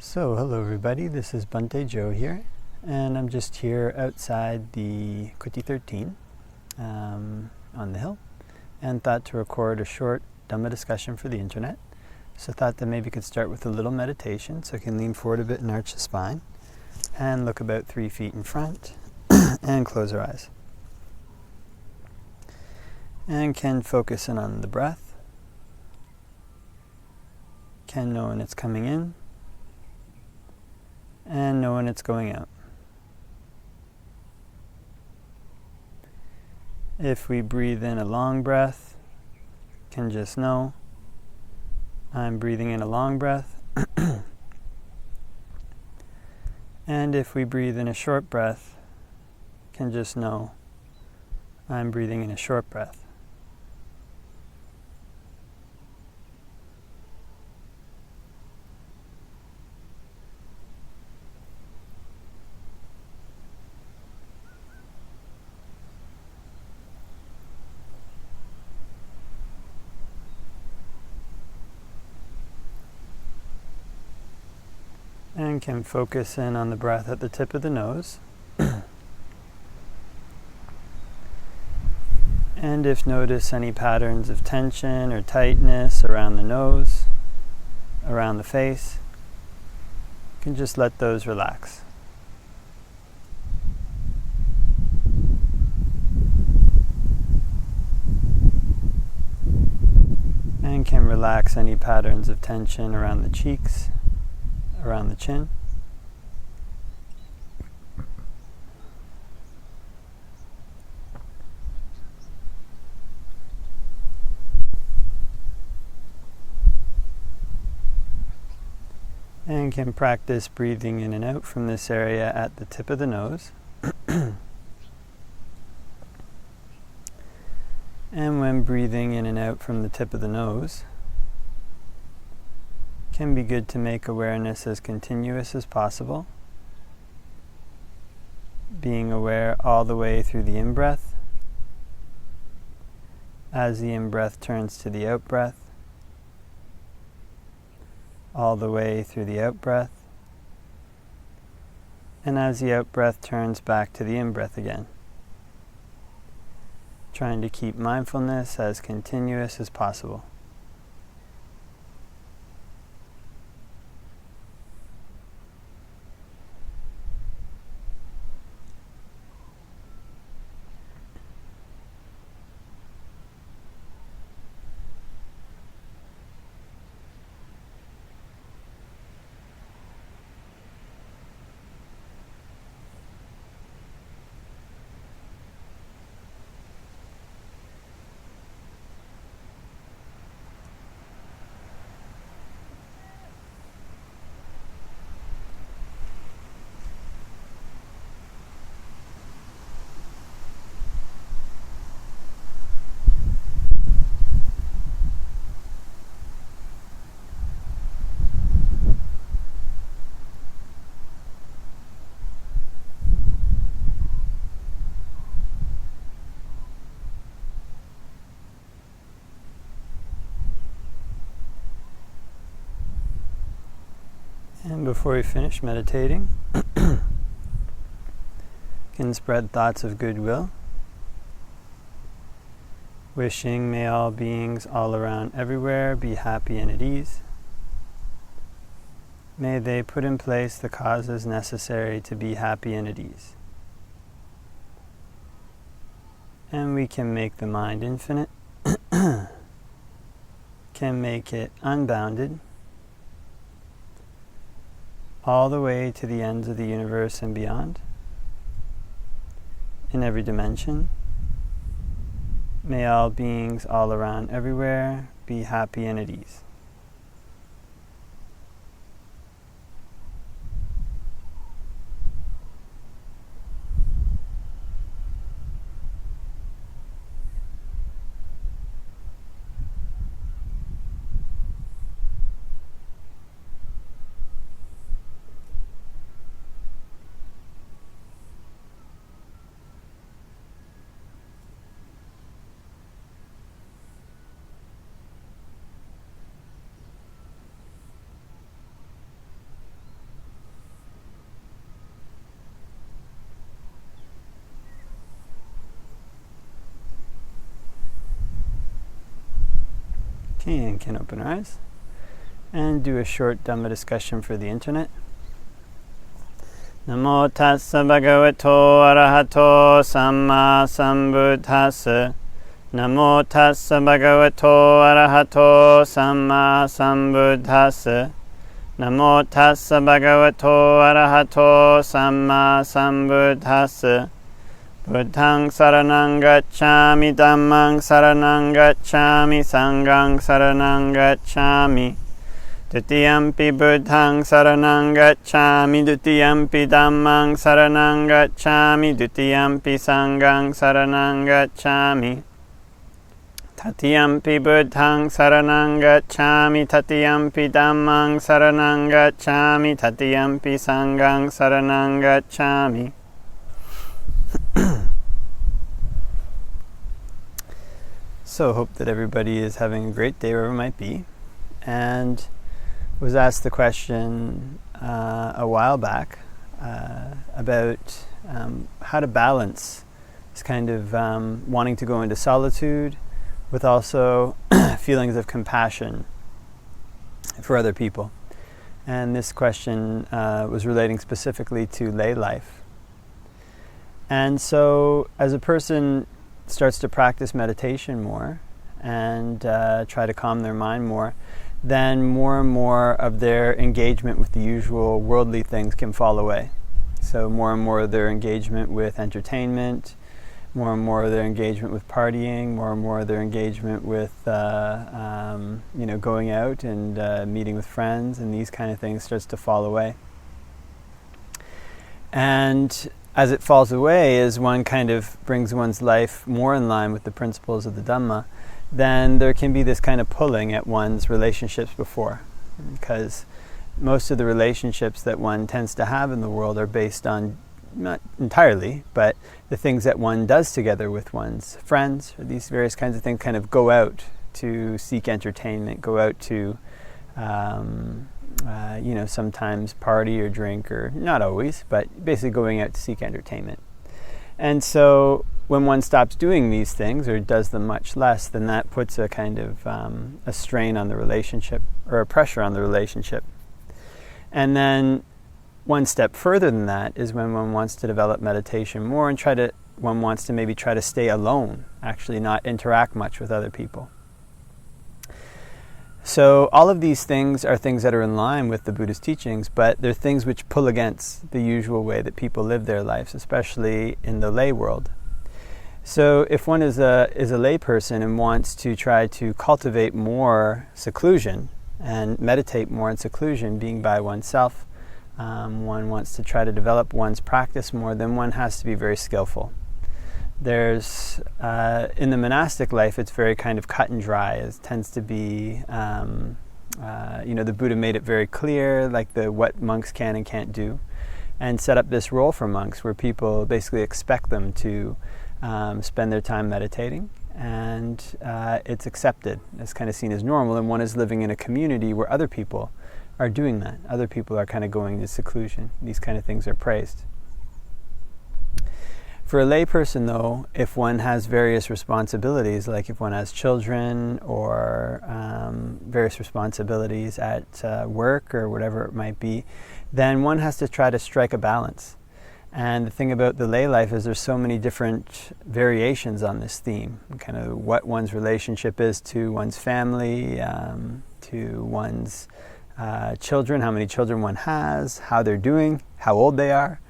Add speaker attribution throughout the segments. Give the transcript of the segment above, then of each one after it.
Speaker 1: So, hello everybody, this is Bhante Joe here, and I'm just here outside the Kuti 13 on the hill, and thought to record a short Dhamma discussion for the internet. So thought that maybe could start with a little meditation, so I can lean forward a bit and arch the spine, and look about 3 feet in front, and close our eyes. And can focus in on the breath, can know when it's coming in, and know when it's going out. If we breathe in a long breath, can just know I'm breathing in a long breath. And if we breathe in a short breath, can just know I'm breathing in a short breath. And can focus in on the breath at the tip of the nose. And if notice any patterns of tension or tightness around the nose, around the face, you can just let those relax. And can relax any patterns of tension around the cheeks, around the chin. And can practice breathing in and out from this area at the tip of the nose. And when breathing in and out from the tip of the nose, can be good to make awareness as continuous as possible, being aware all the way through the in-breath, as the in-breath turns to the out-breath, all the way through the out-breath, and as the out-breath turns back to the in-breath again. Trying to keep mindfulness as continuous as possible. And before we finish meditating, can spread thoughts of goodwill, wishing may all beings all around everywhere be happy and at ease. May they put in place the causes necessary to be happy and at ease. And we can make the mind infinite, can make it unbounded, all the way to the ends of the universe and beyond, in every dimension. May all beings all around everywhere be happy and at ease. Okay, and can open our eyes and do a short Dhamma discussion for the internet. Namo tassa bhagavato arahato samma sambuddhassa. Namo tassa bhagavato arahato samma sambuddhassa. Namo tassa bhagavato arahato samma sambuddhassa. Buddhaṃ saraṇaṃ gacchāmi, Dhammaṃ saraṇaṃ gacchāmi, Saṅghaṃ saraṇaṃ gacchāmi. Dutiyampi Buddhaṃ saraṇaṃ gacchāmi, Dutiyampi Dhammaṃ saraṇaṃ gacchāmi, Dutiyampi Saṅghaṃ saraṇaṃ gacchāmi. Tatiyampi Buddhaṃ saraṇaṃ gacchāmi, Tatiyampi Dhammaṃ saraṇaṃ gacchāmi, Tatiyampi Saṅghaṃ saraṇaṃ gacchāmi. So hope that everybody is having a great day wherever it might be, and was asked the question a while back about how to balance this kind of wanting to go into solitude with also feelings of compassion for other people. And this question was relating specifically to lay life. And so as a person starts to practice meditation more and try to calm their mind more, then more and more of their engagement with the usual worldly things can fall away. So more and more of their engagement with entertainment, more and more of their engagement with partying, more and more of their engagement with going out and meeting with friends, and these kind of things starts to fall away. And as it falls away, as one kind of brings one's life more in line with the principles of the Dhamma, then there can be this kind of pulling at one's relationships before. Because most of the relationships that one tends to have in the world are based on, not entirely, but the things that one does together with one's friends, or these various kinds of things kind of go out to seek entertainment, go out to sometimes party or drink, or not always, but basically going out to seek entertainment. And so when one stops doing these things, or does them much less, then that puts a kind of a strain on the relationship, or a pressure on the relationship. And then one step further than that is when one wants to develop meditation more and one wants to maybe try to stay alone, actually not interact much with other people. So all of these things are things that are in line with the Buddha's teachings, but they're things which pull against the usual way that people live their lives, especially in the lay world. So if one is a lay person and wants to try to cultivate more seclusion and meditate more in seclusion, being by oneself, one wants to try to develop one's practice more, then one has to be very skillful. There's, in the monastic life, it's very kind of cut and dry. It tends to be, the Buddha made it very clear, like what monks can and can't do, and set up this role for monks where people basically expect them to spend their time meditating, and it's accepted. It's kind of seen as normal, and one is living in a community where other people are doing that. Other people are kind of going into seclusion. These kind of things are praised. For a layperson, though, if one has various responsibilities, like if one has children or various responsibilities at work or whatever it might be, then one has to try to strike a balance. And the thing about the lay life is there's so many different variations on this theme, kind of what one's relationship is to one's family, to one's children, how many children one has, how they're doing, how old they are,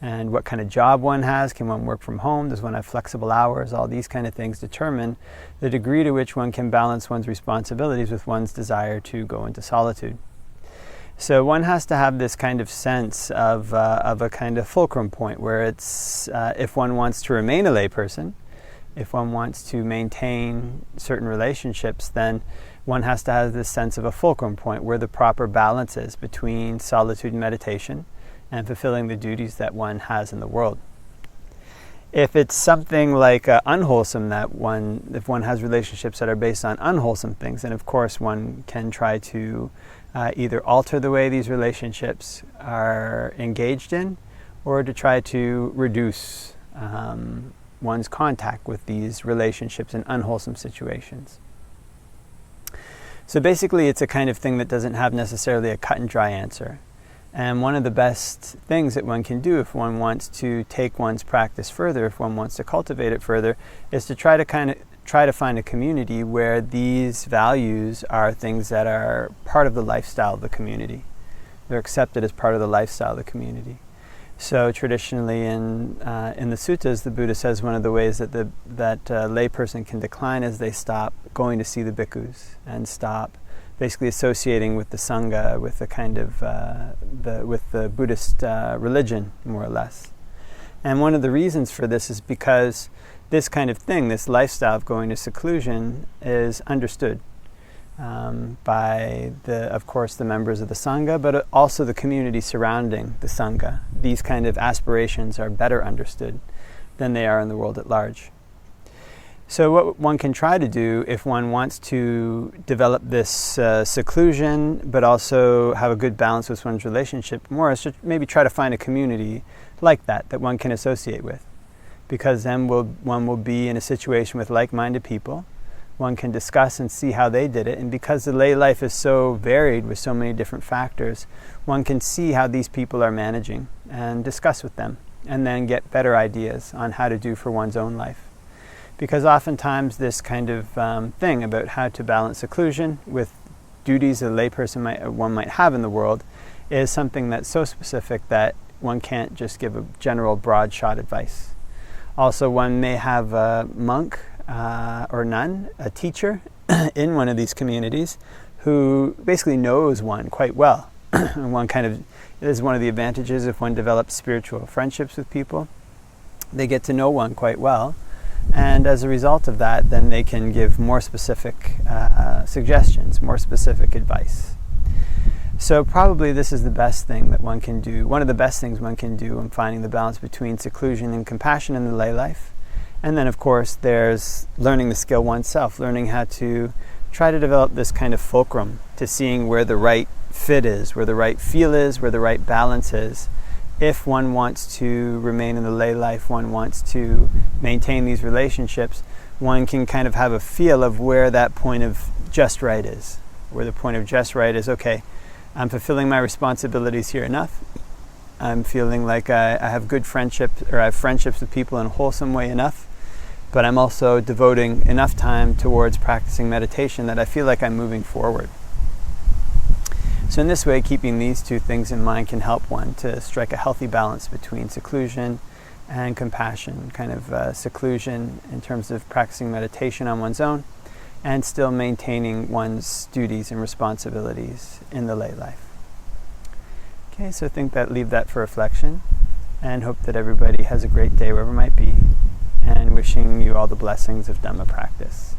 Speaker 1: and what kind of job one has. Can one work from home? Does one have flexible hours? All these kind of things determine the degree to which one can balance one's responsibilities with one's desire to go into solitude. So one has to have this kind of sense of a kind of fulcrum point where it's, if one wants to remain a layperson, if one wants to maintain certain relationships, then one has to have this sense of a fulcrum point where the proper balance is between solitude and meditation and fulfilling the duties that one has in the world. If it's something like unwholesome, if one has relationships that are based on unwholesome things, then of course one can try to either alter the way these relationships are engaged in, or to try to reduce one's contact with these relationships in unwholesome situations. So basically it's a kind of thing that doesn't have necessarily a cut and dry answer. And one of the best things that one can do if one wants to take one's practice further, if one wants to cultivate it further, is to try to find a community where these values are things that are part of the lifestyle of the community. They're accepted as part of the lifestyle of the community. So traditionally in the suttas, the Buddha says one of the ways that a layperson can decline is they stop going to see the bhikkhus and stop basically associating with the sangha, with the kind of with the Buddhist religion, more or less. And one of the reasons for this is because this kind of thing, this lifestyle of going to seclusion, is understood by of course, the members of the sangha, but also the community surrounding the sangha. These kind of aspirations are better understood than they are in the world at large. So what one can try to do if one wants to develop this seclusion, but also have a good balance with one's relationship more, is to maybe try to find a community like that one can associate with. Because then one will be in a situation with like-minded people. One can discuss and see how they did it. And because the lay life is so varied with so many different factors, one can see how these people are managing and discuss with them, and then get better ideas on how to do for one's own life. Because oftentimes this kind of thing about how to balance seclusion with duties a layperson one might have in the world is something that's so specific that one can't just give a general broad shot advice. Also, one may have a monk or nun, a teacher in one of these communities who basically knows one quite well. And one kind of, it is one of the advantages if one develops spiritual friendships with people. They get to know one quite well. And as a result of that, then they can give more specific suggestions, more specific advice. So probably this is the best thing that one can do, one of the best things one can do in finding the balance between seclusion and compassion in the lay life. And then, of course, there's learning the skill oneself, learning how to try to develop this kind of fulcrum to seeing where the right fit is, where the right feel is, where the right balance is. If one wants to remain in the lay life, one wants to maintain these relationships, one can kind of have a feel of where that point of just right is. Where the point of just right is, okay, I'm fulfilling my responsibilities here enough. I'm feeling like I have good friendships, or I have friendships with people in a wholesome way enough. But I'm also devoting enough time towards practicing meditation that I feel like I'm moving forward. So in this way, keeping these two things in mind can help one to strike a healthy balance between seclusion and compassion, kind of seclusion in terms of practicing meditation on one's own, and still maintaining one's duties and responsibilities in the lay life. Okay, so I think leave that for reflection, and hope that everybody has a great day wherever it might be, and wishing you all the blessings of Dhamma practice.